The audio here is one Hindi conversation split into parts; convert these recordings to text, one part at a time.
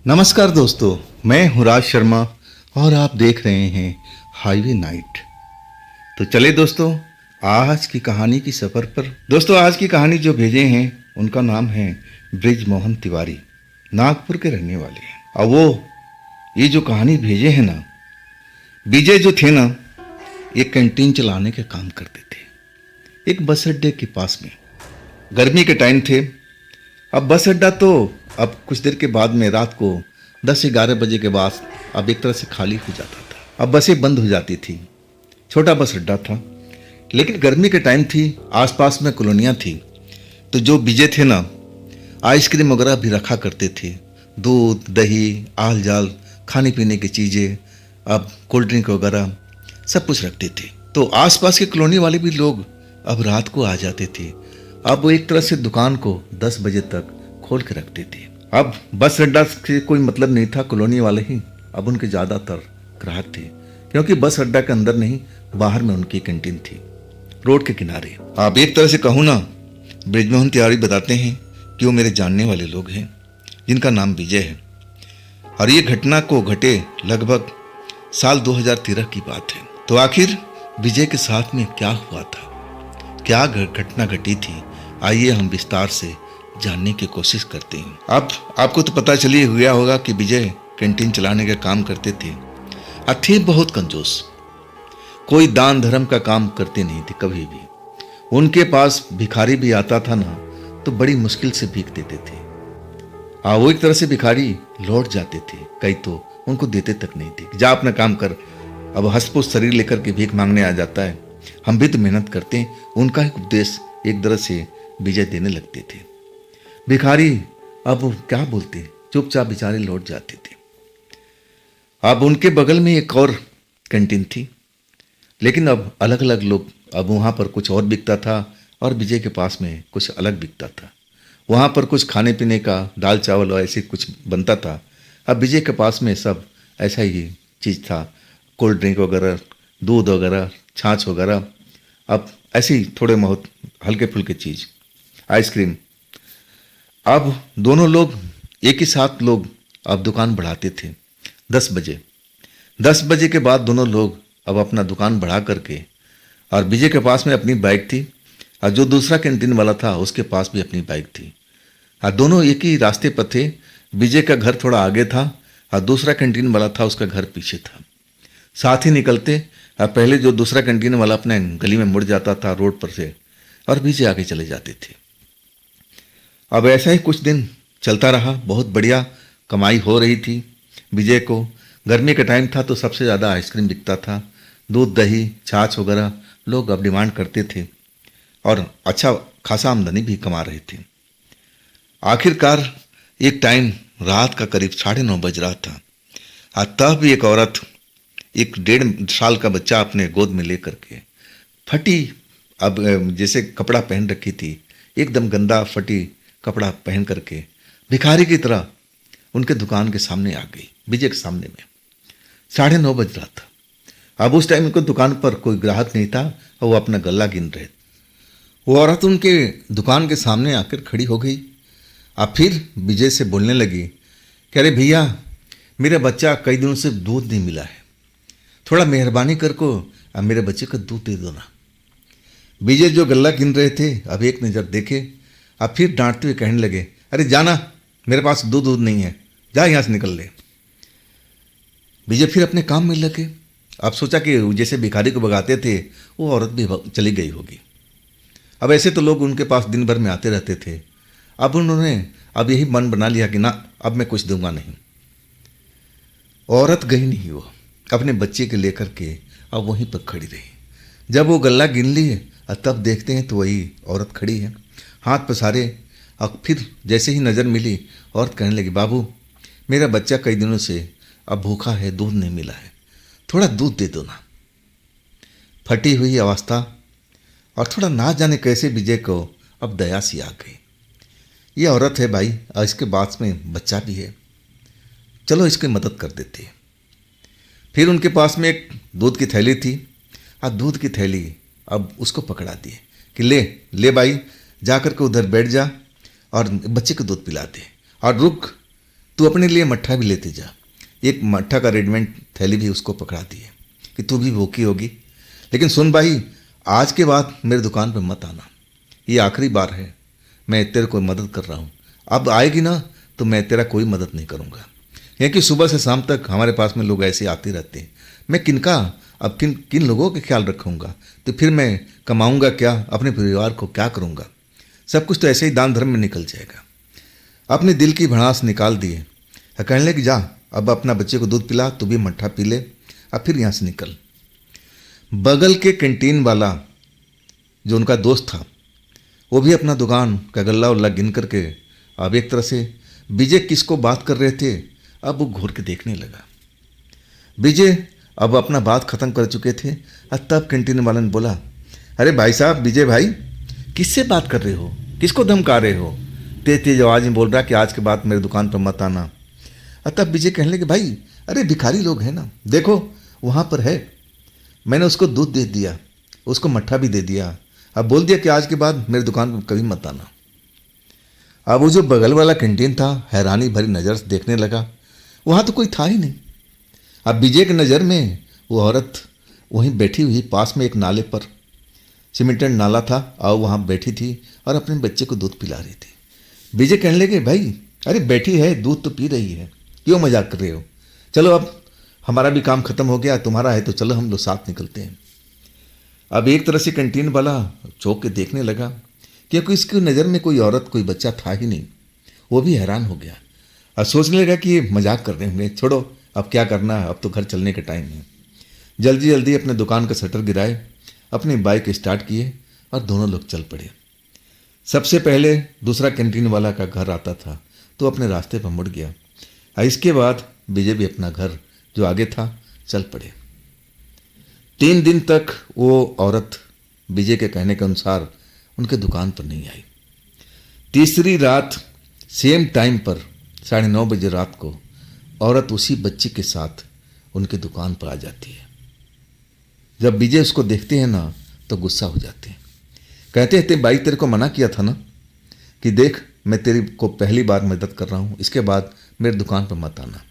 नमस्कार दोस्तों, मैं हूँ राज शर्मा और आप देख रहे हैं हाईवे नाइट। तो चले दोस्तों, आज की कहानी की सफ़र पर। दोस्तों, आज की कहानी जो भेजे हैं उनका नाम है ब्रिज मोहन तिवारी, नागपुर के रहने वाले हैं। और वो ये जो कहानी भेजे हैं ना, विजय जो थे ना, एक कैंटीन चलाने के काम करते थे एक बस अड्डे के पास में। गर्मी के टाइम थे। अब बस अड्डा तो अब कुछ देर के बाद में रात को 10-11 बजे के बाद अब एक तरह से खाली हो जाता था। अब बसें बंद हो जाती थी। छोटा बस अड्डा था, लेकिन गर्मी के टाइम थी, आसपास में कॉलोनियाँ थी। तो जो विजय थे ना, आइसक्रीम वगैरह भी रखा करते थे, दूध दही आल जाल खाने पीने की चीज़ें, अब कोल्ड ड्रिंक वगैरह सब कुछ रखते थे। तो आसपास के कॉलोनी वाले भी लोग अब रात को आ जाते थे। अब वो एक तरह से दुकान को 10 बजे तक खोल के रखते थे। अब बस अड्डा से कोई मतलब नहीं था, कॉलोनी वाले ही अब उनके ज़्यादातर ग्राहक थे, क्योंकि बस अड्डा के अंदर नहीं, बाहर में उनकी कैंटीन थी, रोड के किनारे। आप एक तरह से कहूँ ना, ब्रिजमोहन तिवारी बताते हैं कि वो मेरे जानने वाले लोग हैं, जिनका नाम विजय है। और ये घटना को घटे लगभग साल 2013 की बात है। तो आखिर विजय के साथ में क्या हुआ था, क्या घटना घटी थी, आइए हम विस्तार से जानने की कोशिश करते हैं। अब आपको तो पता चली हुआ होगा कि विजय कैंटीन चलाने का काम करते थे और थे बहुत कंजूस। कोई दान धर्म का काम करते नहीं थे कभी भी। उनके पास भिखारी भी आता था ना, तो बड़ी मुश्किल से भीख देते थे। वो एक तरह से भिखारी लौट जाते थे, कई तो उनको देते तक नहीं थे। जा अपना काम कर। अब हंसपुस शरीर लेकर के भीख मांगने आ जाता है, हम भी तो मेहनत करते हैं। उनका ही उपदेश एक तरह से विजय देने लगते थे। भिखारी अब क्या बोलते, चुपचाप बेचारे लौट जाते थे। अब उनके बगल में एक और कैंटीन थी, लेकिन अब अलग अलग लोग, अब वहाँ पर कुछ और बिकता था और विजय के पास में कुछ अलग बिकता था। वहाँ पर कुछ खाने पीने का, दाल चावल और ऐसे कुछ बनता था। अब विजय के पास में सब ऐसा ही चीज़ था, कोल्ड ड्रिंक वगैरह, दूध वगैरह, छाछ वगैरह, अब ऐसे ही थोड़े बहुत हल्के फुल्के चीज़, आइसक्रीम। अब दोनों लोग एक ही साथ लोग अब दुकान बढ़ाते थे 10 बजे। 10 बजे के बाद दोनों लोग अब अपना दुकान बढ़ा करके, और विजय के पास में अपनी बाइक थी और जो दूसरा कैंटीन वाला था उसके पास भी अपनी बाइक थी, और दोनों एक ही रास्ते पर थे। विजय का घर थोड़ा आगे था और दूसरा कैंटीन वाला था, उसका घर पीछे था। साथ ही निकलते, और पहले जो दूसरा कैंटीन वाला अपने गली में मुड़ जाता था रोड पर से, और विजय आगे चले जाते थे। अब ऐसा ही कुछ दिन चलता रहा। बहुत बढ़िया कमाई हो रही थी विजय को। गर्मी का टाइम था तो सबसे ज़्यादा आइसक्रीम बिकता था, दूध दही छाछ वगैरह लोग अब डिमांड करते थे, और अच्छा खासा आमदनी भी कमा रहे थे। आखिरकार एक टाइम रात का करीब 9:30 बज रहा था, और तब एक औरत एक 1.5 साल का बच्चा अपने गोद में लेकर के फटी, अब जैसे कपड़ा पहन रखी थी, एकदम गंदा फटी कपड़ा पहन करके भिखारी की तरह उनके दुकान के सामने आ गई, विजय के सामने में। 9:30 बज रहा था। अब उस टाइम उनको दुकान पर कोई ग्राहक नहीं था और वो अपना गल्ला गिन रहे। वो औरत उनके दुकान के सामने आकर खड़ी हो गई। अब फिर विजय से बोलने लगी कि अरे भैया, मेरा बच्चा कई दिनों से दूध नहीं मिला है, थोड़ा मेहरबानी कर को अब मेरे बच्चे को दूध दे दो ना। विजय जो गल्ला गिन रहे थे अब एक नज़र देखे, अब फिर डांटते हुए कहने लगे, अरे जाना, मेरे पास दूध नहीं है, जा यहाँ से निकल ले। विजय फिर अपने काम में लगे। अब सोचा कि जैसे भिखारी को भगाते थे वो औरत भी चली गई होगी। अब ऐसे तो लोग उनके पास दिन भर में आते रहते थे। अब उन्होंने अब यही मन बना लिया कि ना, अब मैं कुछ दूंगा नहीं। औरत गई नहीं, वो अपने बच्चे के लेकर के अब वहीं पर खड़ी रही। जब वो गल्ला गिन लिए तब देखते हैं तो वही औरत खड़ी है, हाथ पसारे। और फिर जैसे ही नज़र मिली, औरत कहने लगी, बाबू मेरा बच्चा कई दिनों से अब भूखा है, दूध नहीं मिला है, थोड़ा दूध दे दो ना। फटी हुई अवस्था और थोड़ा ना जाने कैसे विजय को अब दया सी आ गई। ये औरत है भाई, और इसके पास में बच्चा भी है, चलो इसकी मदद कर देते हैं। फिर उनके पास में एक दूध की थैली थी, और दूध की थैली अब उसको पकड़ा दिए कि ले ले भाई, जा कर के उधर बैठ जा और बच्चे को दूध पिला दे, और रुक, तू अपने लिए मट्ठा भी लेते जा। एक मट्ठा का रेडीमेड थैली भी उसको पकड़ा दी है कि तू भी भूखी होगी, लेकिन सुन भाई, आज के बाद मेरी दुकान पर मत आना, ये आखिरी बार है, मैं तेरे को मदद कर रहा हूँ। अब आएगी ना तो मैं तेरा कोई मदद नहीं करूँगा, क्योंकि सुबह से शाम तक हमारे पास में लोग ऐसे आते रहते हैं। मैं किन किन लोगों का ख्याल रखूँगा, तो फिर मैं कमाऊँगा क्या, अपने परिवार को क्या करूँगा, सब कुछ तो ऐसे ही दान धर्म में निकल जाएगा। अपने दिल की भड़ास निकाल दिए। कहने लगे जा अब अपना बच्चे को दूध पिला, तू भी मट्ठा पी ले, अब फिर यहाँ से निकल। बगल के कैंटीन वाला जो उनका दोस्त था, वो भी अपना दुकान का गल्ला उल्ला गिन करके अब एक तरह से विजय किसको बात कर रहे थे, अब वो घूर के देखने लगा। विजय अब अपना बात ख़त्म कर चुके थे। और तब कैंटीन वाले ने बोला, अरे भाई साहब, विजय भाई किससे बात कर रहे हो, किसको धमका रहे हो, तेज तेज आवाज़ में बोल रहा कि आज के बाद मेरी दुकान पर मत आना। और तब विजय कहने लगे, भाई अरे भिखारी लोग हैं ना, देखो वहाँ पर है, मैंने उसको दूध दे दिया, उसको मट्ठा भी दे दिया, अब बोल दिया कि आज के बाद मेरी दुकान पर कभी मत आना। अब वो जो बगल वाला कैंटीन था हैरानी भरी नज़र से देखने लगा, वहाँ तो कोई था ही नहीं। अब विजय की नज़र में वो औरत वहीं बैठी हुई पास में एक नाले पर, सीमेंटेड नाला था, और वहाँ बैठी थी और अपने बच्चे को दूध पिला रही थी। विजय कहने लगे, भाई अरे बैठी है, दूध तो पी रही है, क्यों मजाक कर रहे हो, चलो अब हमारा भी काम खत्म हो गया, तुम्हारा है तो चलो हम लोग साथ निकलते हैं। अब एक तरह से कैंटीन वाला चौंक के देखने लगा, क्योंकि इसकी नज़र में कोई औरत कोई बच्चा था ही नहीं। वो भी हैरान हो गया और सोचने लगा कि ये मजाक कर रहे होंगे, छोड़ो अब क्या करना है, अब तो घर चलने का टाइम है। जल्दी जल्दी अपने दुकान का शटर गिराए, अपनी बाइक स्टार्ट किए और दोनों लोग चल पड़े। सबसे पहले दूसरा कैंटीन वाला का घर आता था तो अपने रास्ते पर मुड़ गया, और इसके बाद विजय भी अपना घर जो आगे था चल पड़े। 3 दिन तक वो औरत विजय के कहने के अनुसार उनके दुकान पर नहीं आई। तीसरी रात सेम टाइम पर 9:30 बजे रात को औरत उसी बच्चे के साथ उनके दुकान पर आ जाती है। जब विजय उसको देखते हैं ना तो गुस्सा हो जाते हैं, कहते हैं भाई तेरे को मना किया था ना कि देख मैं तेरी को पहली बार मदद कर रहा हूँ, इसके बाद मेरी दुकान पर मत आना।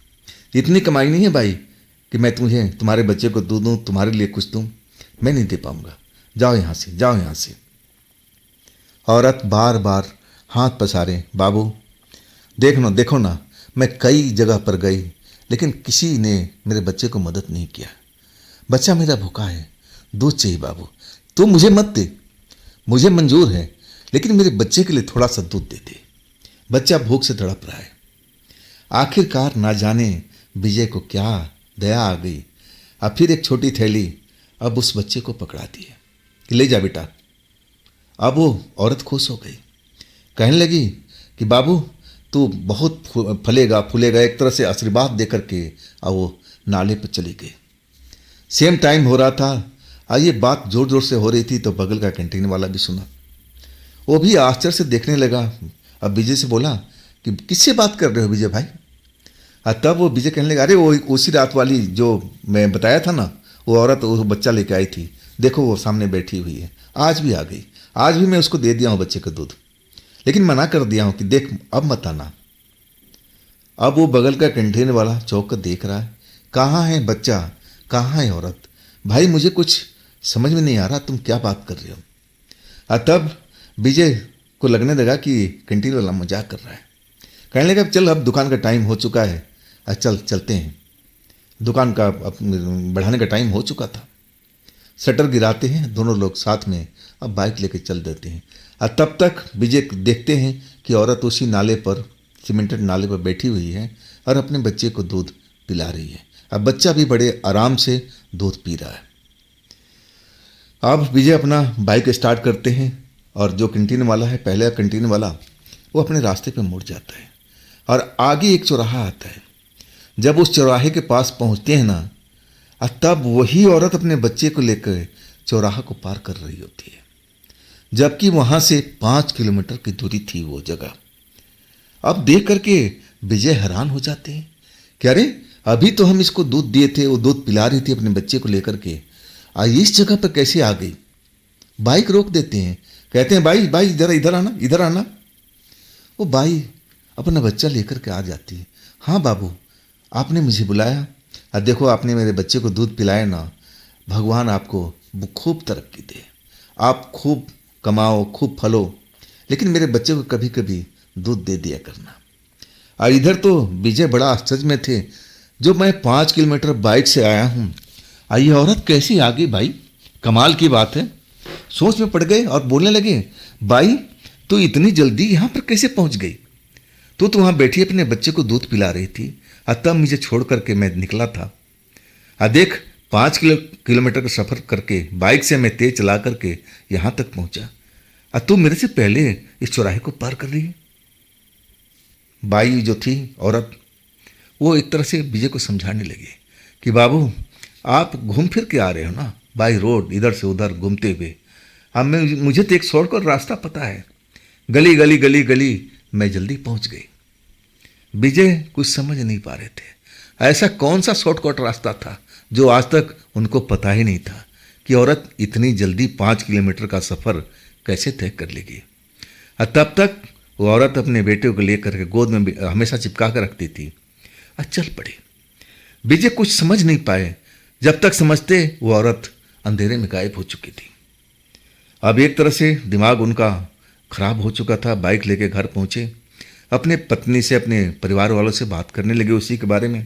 इतनी कमाई नहीं है भाई कि मैं तुझे तुम्हारे बच्चे को दूध दूँ, तुम्हारे लिए कुछ दूँ, मैं नहीं दे पाऊँगा, जाओ यहाँ से, जाओ यहाँ से। औरत बार बार हाथ पसारे, बाबू देखो ना, मैं कई जगह पर गई लेकिन किसी ने मेरे बच्चे को मदद नहीं किया, बच्चा मेरा भूखा है, दूध चाहिए बाबू, तू मुझे मत दे, मुझे मंजूर है, लेकिन मेरे बच्चे के लिए थोड़ा सा दूध दे दे, बच्चा भूख से तड़प रहा है। आखिरकार ना जाने विजय को क्या दया आ गई, अब फिर एक छोटी थैली अब उस बच्चे को पकड़ा दी है कि ले जा बेटा। अब वो औरत खुश हो गई, कहने लगी कि बाबू तू बहुत फलेगा फूलेगा, एक तरह से आशीर्वाद दे करके अब वो नाले पर चली गई। सेम टाइम हो रहा था, ये बात जोर जोर से हो रही थी तो बगल का कैंटीन वाला भी सुना, वो भी आश्चर्य से देखने लगा। अब विजय से बोला कि किससे बात कर रहे हो विजय भाई। तब वो विजय कहने लगा, अरे वो उसी रात वाली जो मैं बताया था ना, वो औरत वो बच्चा लेके आई थी, देखो वो सामने बैठी हुई है, आज भी आ गई, आज भी मैं उसको दे दिया हूँ बच्चे का दूध, लेकिन मना कर दिया हूँ कि देख अब मत आना। अब वो बगल का कैंटीन वाला चौंक कर देख रहा है, कहाँ है बच्चा, कहाँ है औरत, भाई मुझे कुछ समझ में नहीं आ रहा तुम क्या बात कर रहे हो। तब विजय को लगने लगा कि कैंटीन वाला मजाक कर रहा है, कहने लगा चल अब दुकान का टाइम हो चुका है, चल चलते हैं, दुकान का बढ़ाने का टाइम हो चुका था। शटर गिराते हैं दोनों लोग साथ में, अब बाइक लेके चल देते हैं। और तब तक विजय देखते हैं कि औरत उसी नाले पर, सीमेंटेड नाले पर बैठी हुई है और अपने बच्चे को दूध पिला रही है। अब बच्चा भी बड़े आराम से दूध पी रहा है। अब विजय अपना बाइक स्टार्ट करते हैं और जो कैंटीन वाला है, पहले कैंटीन वाला, वो अपने रास्ते पे मुड़ जाता है और आगे एक चौराहा आता है। जब उस चौराहे के पास पहुंचते हैं ना, तब वही औरत अपने बच्चे को लेकर चौराहा को पार कर रही होती है, जबकि वहाँ से 5 किलोमीटर की दूरी थी वो जगह। अब देख करके विजय हैरान हो जाते हैं कि अरे अभी तो हम इसको दूध दिए थे, वो दूध पिला रही थी अपने बच्चे को लेकर के, इस जगह पर कैसे आ गई। बाइक रोक देते हैं, कहते हैं भाई भाई इधर इधर आना, इधर आना। वो बाई अपना बच्चा लेकर के आ जाती है, हाँ बाबू, आपने मुझे बुलाया और देखो आपने मेरे बच्चे को दूध पिलाया ना, भगवान आपको खूब तरक्की दे, आप खूब कमाओ, खूब फलो, लेकिन मेरे बच्चे को कभी कभी दूध दे दिया करना। और इधर तो विजय बड़ा आश्चर्य में थे, जो मैं 5 किलोमीटर बाइक से आया हूँ, और ये औरत कैसी आ गई भाई, कमाल की बात है। सोच में पड़ गए और बोलने लगे, भाई तू इतनी जल्दी यहाँ पर कैसे पहुँच गई? तू तो वहाँ बैठी अपने बच्चे को दूध पिला रही थी, और तब मुझे छोड़ करके मैं निकला था। और देख 5 किलोमीटर का सफ़र करके बाइक से मैं तेज चला करके यहाँ तक पहुँचा, और तू मेरे से पहले इस चौराहे को पार कर रही है। बाई जो थी औरत, वो एक तरह से विजय को समझाने लगी कि बाबू आप घूम फिर के आ रहे हो ना बाई रोड, इधर से उधर घूमते हुए। अब मुझे तो एक शॉर्टकट रास्ता पता है, गली गली गली गली मैं जल्दी पहुंच गई। विजय कुछ समझ नहीं पा रहे थे, ऐसा कौन सा शॉर्टकट रास्ता था जो आज तक उनको पता ही नहीं था कि औरत इतनी जल्दी 5 किलोमीटर का सफ़र कैसे तय कर लेगी। और तब तक वो औरत अपने बेटे को लेकर के गोद में हमेशा चिपका कर रखती थी। और चल पड़ी। विजय कुछ समझ नहीं पाए, जब तक समझते वो औरत अंधेरे में गायब हो चुकी थी। अब एक तरह से दिमाग उनका खराब हो चुका था। बाइक लेके घर पहुंचे, अपने पत्नी से, अपने परिवार वालों से बात करने लगे उसी के बारे में।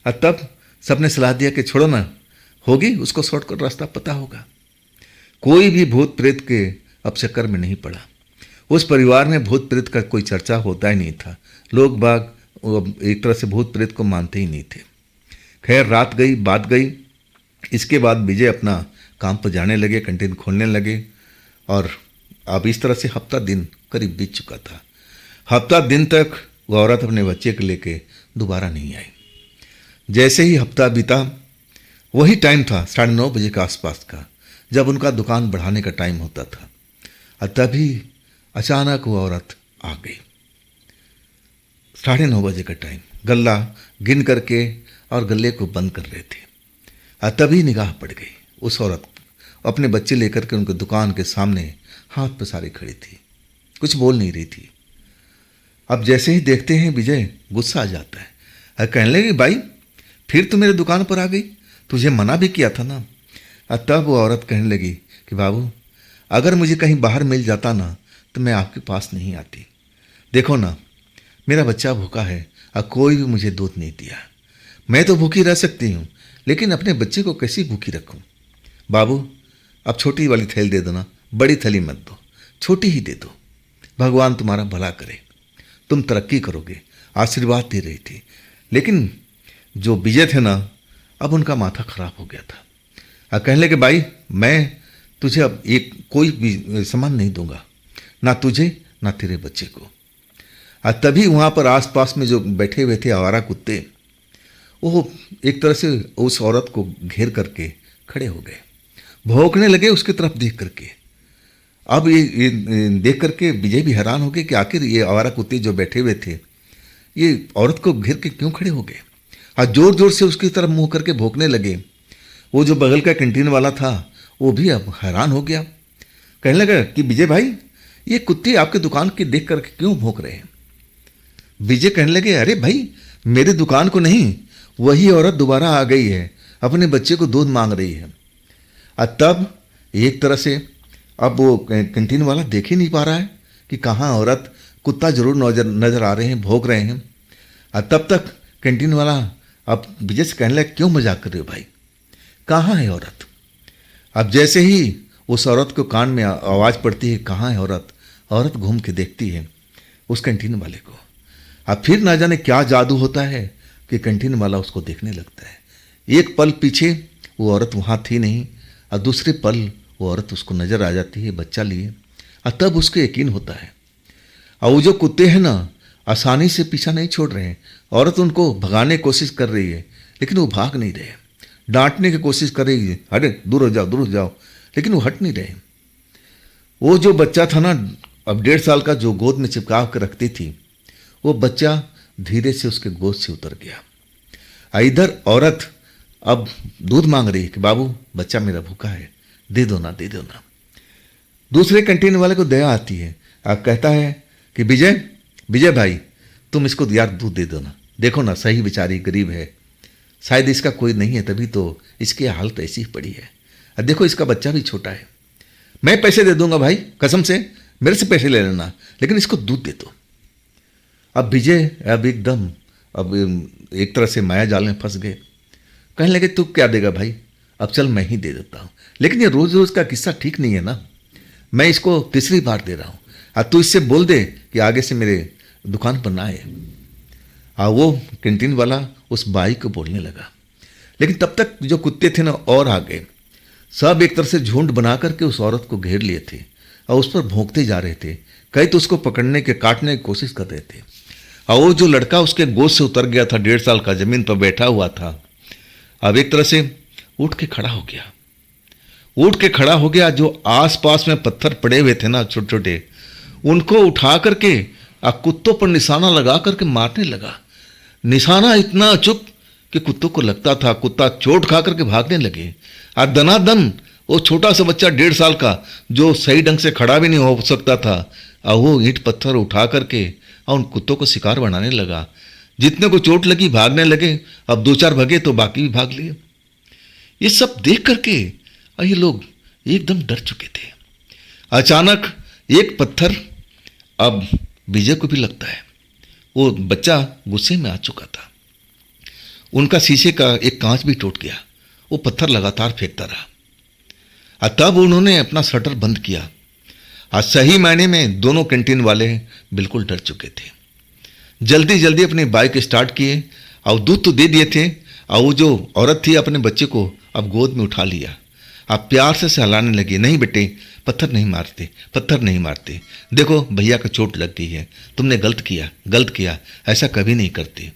और तब सबने सलाह दिया कि छोड़ो ना, होगी उसको शॉर्टकट रास्ता पता होगा। कोई भी भूत प्रेत के अब चक्कर में नहीं पड़ा। उस परिवार में भूत प्रेत का कोई चर्चा होता ही नहीं था। लोग बाग एक तरह से भूत प्रेत को मानते ही नहीं थे। खैर रात गई, बात गई। इसके बाद विजय अपना काम पर जाने लगे, कैंटीन खोलने लगे। और अब इस तरह से हफ्ता दिन करीब बीत चुका था। हफ्ता दिन तक वो औरत अपने बच्चे को लेके दोबारा नहीं आई। जैसे ही हफ्ता बीता, वही टाइम था 9:30 बजे के आसपास का, जब उनका दुकान बढ़ाने का टाइम होता था। और तभी अचानक वो औरत आ गई। 9:30 बजे का टाइम, गल्ला गिन करके और गल्ले को बंद कर रहे थे। और तभी निगाह पड़ गई उस औरत अपने बच्चे लेकर के उनके दुकान के सामने हाथ पसारे खड़ी थी, कुछ बोल नहीं रही थी। अब जैसे ही देखते हैं विजय गुस्सा आ जाता है और कहने लगे, भाई फिर तू मेरे दुकान पर आ गई, तुझे मना भी किया था ना। और तब वो औरत कहने लगी कि बाबू अगर मुझे कहीं बाहर मिल जाता ना तो मैं आपके पास नहीं आती। देखो ना, मेरा बच्चा भूखा है और कोई भी मुझे दूध नहीं दिया। मैं तो भूखी रह सकती हूँ, लेकिन अपने बच्चे को कैसी भूखी रखूँ? बाबू अब छोटी वाली थैली दे दो ना, बड़ी थैली मत दो, छोटी ही दे दो। भगवान तुम्हारा भला करे, तुम तरक्की करोगे, आशीर्वाद दे रही थी। लेकिन जो विजय थे ना, अब उनका माथा खराब हो गया था। और कहने लगे, भाई मैं तुझे अब एक कोई भी सामान नहीं दूंगा, ना तुझे ना तेरे बच्चे को। और तभी वहाँ पर आसपास में जो बैठे हुए थे आवारा कुत्ते, वो एक तरह से उस औरत को घेर करके खड़े हो गए, भौंकने लगे उसकी तरफ देख करके। अब ये देख करके विजय भी हैरान हो गए कि आखिर ये आवारा कुत्ते जो बैठे हुए थे ये औरत को घेर के क्यों खड़े हो गए। और जोर जोर से उसकी तरफ मुंह करके भौंकने लगे। वो जो बगल का कैंटीन वाला था वो भी अब हैरान हो गया, कहने लगा कि विजय भाई ये कुत्ते आपके दुकान के देख करके क्यों भौंक रहे हैं? विजय कहने लगे, अरे भाई मेरे दुकान को नहीं, वही औरत दोबारा आ गई है, अपने बच्चे को दूध मांग रही है। और तब एक तरह से अब वो कैंटीन वाला देख ही नहीं पा रहा है कि कहाँ औरत, कुत्ता जरूर नजर आ रहे हैं, भौंक रहे हैं। और तब तक कैंटीन वाला अब विजय से कहने लगा, क्यों मजाक कर रहे हो भाई, कहाँ है औरत? अब जैसे ही उस औरत को कान में आवाज़ पड़ती है कहाँ है औरत, औरत घूम के देखती है उस कैंटीन वाले को। अब फिर ना जाने क्या जादू होता है कि कैंटीन वाला उसको देखने लगता है। एक पल पीछे वो औरत वहाँ थी नहीं, और दूसरे पल वो औरत उसको नज़र आ जाती है बच्चा लिए। और तब उसको यकीन होता है। और वो जो कुत्ते हैं ना, आसानी से पीछा नहीं छोड़ रहे हैं। औरत उनको भगाने की कोशिश कर रही है, लेकिन वो भाग नहीं रहे। डांटने की कोशिश कर रही है, अरे दूर हो जाओ, दूर हो जाओ, लेकिन वो हट नहीं रहे। वो जो बच्चा था ना, अब 1.5 साल का, जो गोद में चिपका कर रखती थी, वो बच्चा धीरे से उसके गोद से उतर गया। इधर औरत अब दूध मांग रही है कि बाबू बच्चा मेरा भूखा है, दे दो ना, दे दो ना। दूसरे कैंटीन वाले को दया आती है, अब कहता है कि विजय भाई तुम इसको यार दूध दे दो ना, देखो ना, सही बेचारी गरीब है, शायद इसका कोई नहीं है तभी तो इसकी हालत ऐसी ही पड़ी है। और देखो इसका बच्चा भी छोटा है। मैं पैसे दे दूंगा भाई, कसम से मेरे से पैसे ले लेना, लेकिन इसको दूध दे दो। अब विजय अब एकदम अब एक तरह से माया जाल में फंस गए। कहने लगे तू क्या देगा भाई, अब चल मैं ही दे देता हूँ, लेकिन ये रोज़ रोज़ का किस्सा ठीक नहीं है ना, मैं इसको तीसरी बार दे रहा हूँ, और तू इससे बोल दे कि आगे से मेरे दुकान पर ना आए। वो कैंटीन वाला उस बाई को बोलने लगा, लेकिन तब तक जो कुत्ते थे ना और आ गए। सब एक तरह से झुंड बना करके उस औरत को घेर लिए थे और उस पर भौंकते जा रहे थे। कई तो उसको पकड़ने के काटने की कोशिश कर रहे थे। और वो जो लड़का उसके गोद से उतर गया था, 1.5 साल का, जमीन पर बैठा हुआ था, अब एक तरह से उठ के खड़ा हो गया। उठ के खड़ा हो गया, जो आसपास में पत्थर पड़े हुए थे ना छोटे छोटे, उनको उठा करके कुत्तों पर निशाना लगा करके मारने लगा। निशाना इतना अचूक कि कुत्तों को लगता था कुत्ता चोट खा करके भागने लगे। और दनादन वो छोटा सा बच्चा 1.5 साल का, जो सही ढंग से खड़ा भी नहीं हो सकता था, और वो ईंट पत्थर उठा करके और उन कुत्तों को शिकार बनाने लगा। जितने को चोट लगी भागने लगे। अब 2-4 भगे तो बाकी भी भाग लिए। ये सब देख करके ये लोग एकदम डर चुके थे। अचानक एक पत्थर अब विजय को भी लगता है। वो बच्चा गुस्से में आ चुका था। उनका शीशे का एक कांच भी टूट गया। वो पत्थर लगातार फेंकता रहा। और तब उन्होंने अपना शटर बंद किया। आज सही मायने में दोनों कैंटीन वाले बिल्कुल डर चुके थे। जल्दी जल्दी अपनी बाइक स्टार्ट किए और दूध तो दे दिए थे। और वो जो औरत थी अपने बच्चे को अब गोद में उठा लिया। आप प्यार से सहलाने लगे, नहीं बेटे, पत्थर नहीं मारते, पत्थर नहीं मारते, देखो भैया को चोट लग गई है, तुमने गलत किया, ऐसा कभी नहीं करते।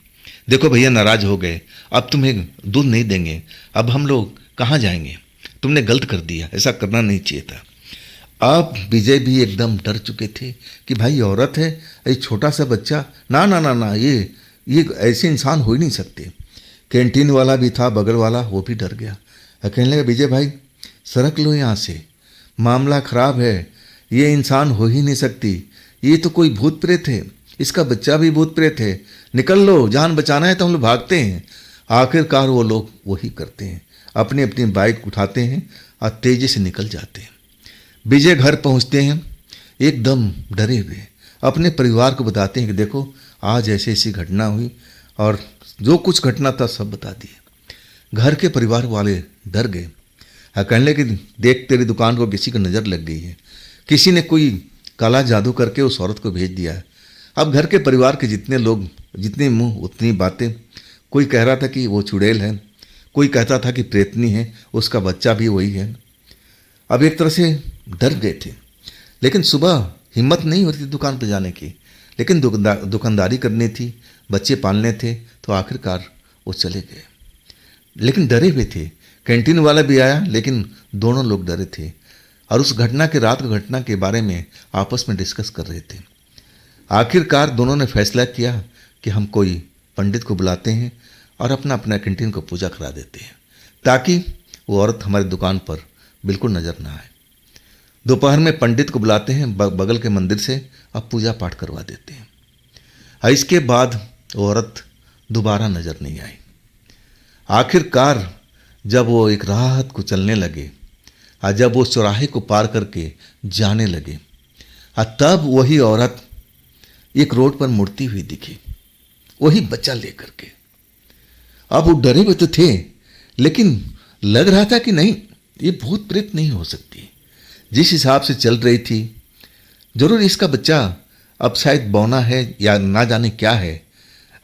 देखो भैया नाराज हो गए, अब तुम्हें दूध नहीं देंगे, अब हम लोग कहाँ जाएंगे, तुमने गलत कर दिया, ऐसा करना नहीं चाहिए था। अब विजय भी एकदम डर चुके थे कि भाई औरत है, ये छोटा सा बच्चा, ना ना ना ना, ये ऐसे इंसान हो ही नहीं सकते। कैंटीन वाला भी था बगल वाला, वो भी डर गया। कहने लगा विजय भाई सरक लो यहाँ से, मामला खराब है, ये इंसान हो ही नहीं सकती, ये तो कोई भूत प्रेत है, इसका बच्चा भी भूत प्रेत है, निकल लो, जान बचाना है तो हम लोग भागते हैं। आखिरकार वो लोग वही करते हैं, अपनी अपनी बाइक उठाते हैं और तेजी से निकल जाते हैं। विजय घर पहुंचते हैं एकदम डरे हुए, अपने परिवार को बताते हैं कि देखो आज ऐसी ऐसी घटना हुई और जो कुछ घटना था सब बता दिए। घर के परिवार वाले डर गए। कहने लगे देख तेरी दुकान को किसी की नज़र लग गई है, किसी ने कोई काला जादू करके उस औरत को भेज दिया है। अब घर के परिवार के जितने लोग, जितने मुंह उतनी बातें। कोई कह रहा था कि वो चुड़ैल है, कोई कहता था कि प्रेतनी है, उसका बच्चा भी वही है। अब एक तरह से डर गए थे, लेकिन सुबह हिम्मत नहीं होती दुकान पर जाने की, लेकिन दुकानदारी करनी थी, बच्चे पालने थे, तो आखिरकार वो चले गए। लेकिन डरे हुए थे। कैंटीन वाला भी आया, लेकिन दोनों लोग डरे थे और उस घटना के रात की घटना के बारे में आपस में डिस्कस कर रहे थे। आखिरकार दोनों ने फैसला किया कि हम कोई पंडित को बुलाते हैं और अपना अपना कैंटीन को पूजा करा देते हैं, ताकि वो औरत हमारी दुकान पर बिल्कुल नज़र ना आए। दोपहर में पंडित को बुलाते हैं बगल के मंदिर से, अब पूजा पाठ करवा देते हैं। और इसके बाद वो औरत दोबारा नज़र नहीं आई। आखिरकार जब वो एक राहत को चलने लगे और जब वो चौराहे को पार करके जाने लगे, तब वही औरत एक रोड पर मुड़ती हुई दिखी, वही बच्चा लेकर के। अब वो डरे हुए तो थे, लेकिन लग रहा था कि नहीं, ये भूत प्रेत नहीं हो सकती। जिस हिसाब से चल रही थी, जरूर इसका बच्चा अब शायद बौना है या ना जाने क्या है।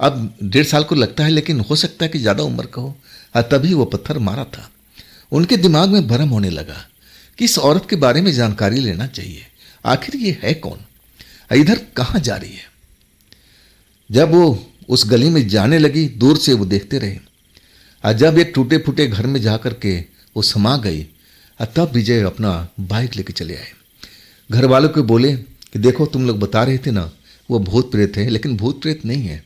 अब 1.5 साल को लगता है, लेकिन हो सकता है कि ज़्यादा उम्र का हो। तभी वो पत्थर मारा था। उनके दिमाग में भ्रम होने लगा कि इस औरत के बारे में जानकारी लेना चाहिए, आखिर ये है कौन, इधर कहाँ जा रही है। जब वो उस गली में जाने लगी, दूर से वो देखते रहे, और जब एक टूटे फूटे घर में जा कर के वो समा गई, तब विजय अपना बाइक लेके चले आए। घर वालों को बोले कि देखो तुम लोग बता रहे थे ना वो भूत प्रेत है, लेकिन भूत प्रेत नहीं है,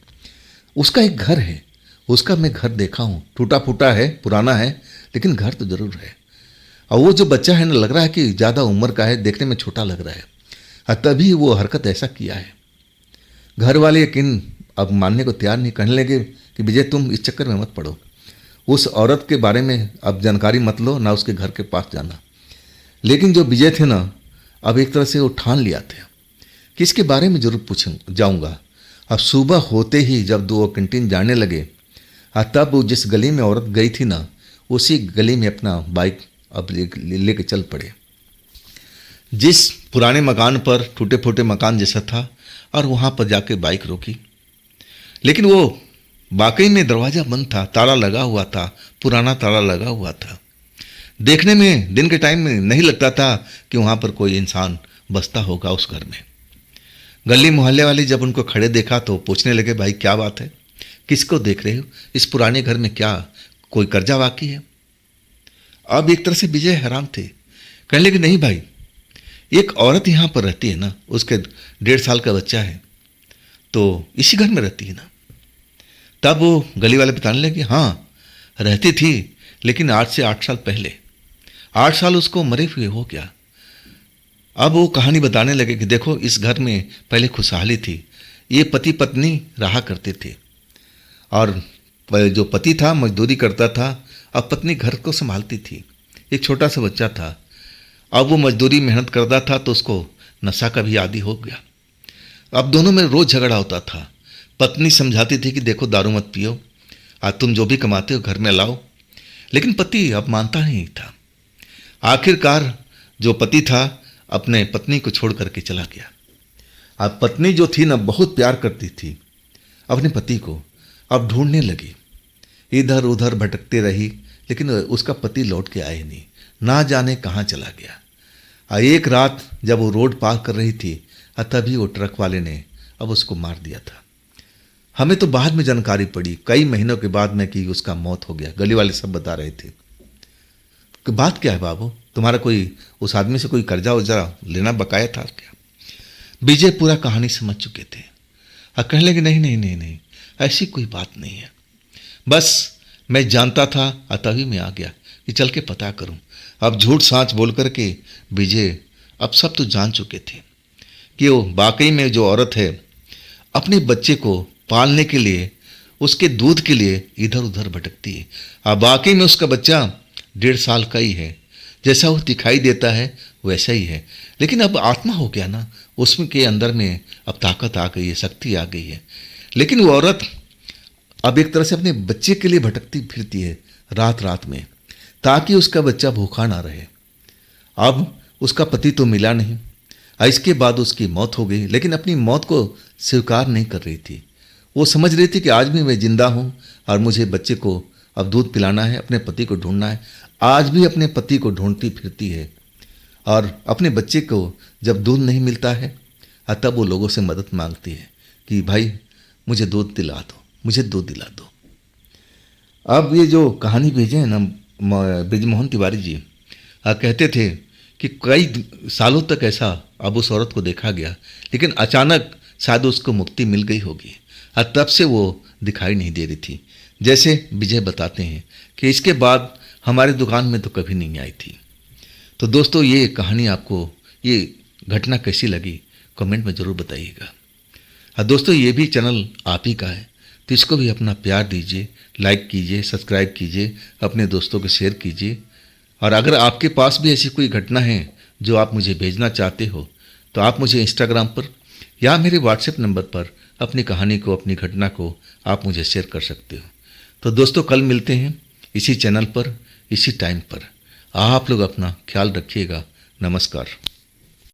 उसका एक घर है, उसका मैं घर देखा हूँ, टूटा फूटा है, पुराना है, लेकिन घर तो जरूर है। और वो जो बच्चा है ना, लग रहा है कि ज़्यादा उम्र का है, देखने में छोटा लग रहा है, तभी वो हरकत ऐसा किया है। घर वाले यकीन अब मानने को तैयार नहीं, कहने लगे कि विजय तुम इस चक्कर में मत पड़ो, उस औरत के बारे में अब जानकारी मत लो, ना उसके घर के पास जाना। लेकिन जो विजय थे ना, अब एक तरह से वो ठान लिया था कि इसके बारे में जरूर पूछूं जाऊंगा। अब सुबह होते ही जब वो कैंटीन जाने लगे, तब वो जिस गली में औरत गई थी ना, उसी गली में अपना बाइक अब लेके चल पड़े। जिस पुराने मकान पर, टूटे फूटे मकान जैसा था, और वहाँ पर जाके बाइक रोकी। लेकिन वो वाकई में दरवाज़ा बंद था, ताला लगा हुआ था, पुराना ताला लगा हुआ था। देखने में दिन के टाइम में नहीं लगता था कि वहाँ पर कोई इंसान बसता होगा उस घर में। गली मोहल्ले वाले जब उनको खड़े देखा तो पूछने लगे, भाई क्या बात है, किसको देख रहे हो, इस पुराने घर में क्या कोई कर्जा बाकी है? अब एक तरह से विजय हैरान थे, कहने लगे नहीं भाई, एक औरत यहाँ पर रहती है ना, उसके 1.5 साल का बच्चा है, तो इसी घर में रहती है ना। तब वो गली वाले बताने लगे, हाँ रहती थी, लेकिन आज से 8 साल पहले, 8 साल उसको मरे हुए हो गया। अब वो कहानी बताने लगे कि देखो इस घर में पहले खुशहाली थी, ये पति पत्नी रहा करते थे, और जो पति था मजदूरी करता था, अब पत्नी घर को संभालती थी, एक छोटा सा बच्चा था। अब वो मजदूरी मेहनत करता था तो उसको नशा का भी आदी हो गया। अब दोनों में रोज़ झगड़ा होता था। पत्नी समझाती थी कि देखो दारू मत पियो, आज तुम जो भी कमाते हो घर में लाओ, लेकिन पति अब मानता नहीं था। आखिरकार जो पति था अपने पत्नी को छोड़ करके चला गया। अब पत्नी जो थी ना, बहुत प्यार करती थी अपने पति को, अब ढूंढने लगी, इधर उधर भटकती रही, लेकिन उसका पति लौट के आए नहीं, ना जाने कहाँ चला गया। एक रात जब वो रोड पार कर रही थी, तभी वो ट्रक वाले ने अब उसको मार दिया था। हमें तो बाद में जानकारी पड़ी, कई महीनों के बाद में, कि उसका मौत हो गया। गली वाले सब बता रहे थे कि बात क्या है बाबू, तुम्हारा कोई उस आदमी से कोई कर्जा वर्जा लेना बकाया था क्या? विजय पूरा कहानी समझ चुके थे, और कहने लगे नहीं नहीं नहीं नहीं, ऐसी कोई बात नहीं है, बस मैं जानता था, तभी मैं आ गया कि चल के पता करूं। अब झूठ साँच बोल करके विजय अब सब तो जान चुके थे कि वो वाकई में जो औरत है अपने बच्चे को पालने के लिए, उसके दूध के लिए इधर उधर भटकती है। अब वाकई में उसका बच्चा 1.5 साल का ही है, जैसा वो दिखाई देता है वैसा ही है, लेकिन अब आत्मा हो गया ना, उसमें के अंदर में अब ताकत आ गई है, शक्ति आ गई है। लेकिन वो औरत अब एक तरह से अपने बच्चे के लिए भटकती फिरती है रात रात में, ताकि उसका बच्चा भूखा ना रहे। अब उसका पति तो मिला नहीं, इसके बाद उसकी मौत हो गई, लेकिन अपनी मौत को स्वीकार नहीं कर रही थी। वो समझ रही थी कि आज भी मैं जिंदा हूँ और मुझे बच्चे को अब दूध पिलाना है, अपने पति को ढूंढना है। आज भी अपने पति को ढूंढती फिरती है, और अपने बच्चे को जब दूध नहीं मिलता है तब वो लोगों से मदद मांगती है कि भाई मुझे दूध दिला दो, मुझे दूध दिला दो। अब ये जो कहानी भेजे हैं ना ब्रिजमोहन तिवारी जी, कहते थे कि कई सालों तक ऐसा अब उस औरत को देखा गया, लेकिन अचानक शायद उसको मुक्ति मिल गई होगी, और तब से वो दिखाई नहीं दे रही थी। जैसे विजय बताते हैं कि इसके बाद हमारी दुकान में तो कभी नहीं आई थी। तो दोस्तों ये कहानी आपको, ये घटना कैसी लगी कमेंट में ज़रूर बताइएगा। दोस्तों ये भी चैनल आप ही का है, तो इसको भी अपना प्यार दीजिए, लाइक कीजिए, सब्सक्राइब कीजिए, अपने दोस्तों को शेयर कीजिए। और अगर आपके पास भी ऐसी कोई घटना है जो आप मुझे भेजना चाहते हो, तो आप मुझे इंस्टाग्राम पर या मेरे व्हाट्सएप नंबर पर अपनी कहानी को, अपनी घटना को आप मुझे शेयर कर सकते हो। तो दोस्तों कल मिलते हैं इसी चैनल पर, इसी टाइम पर। आप लोग अपना ख्याल रखिएगा। नमस्कार।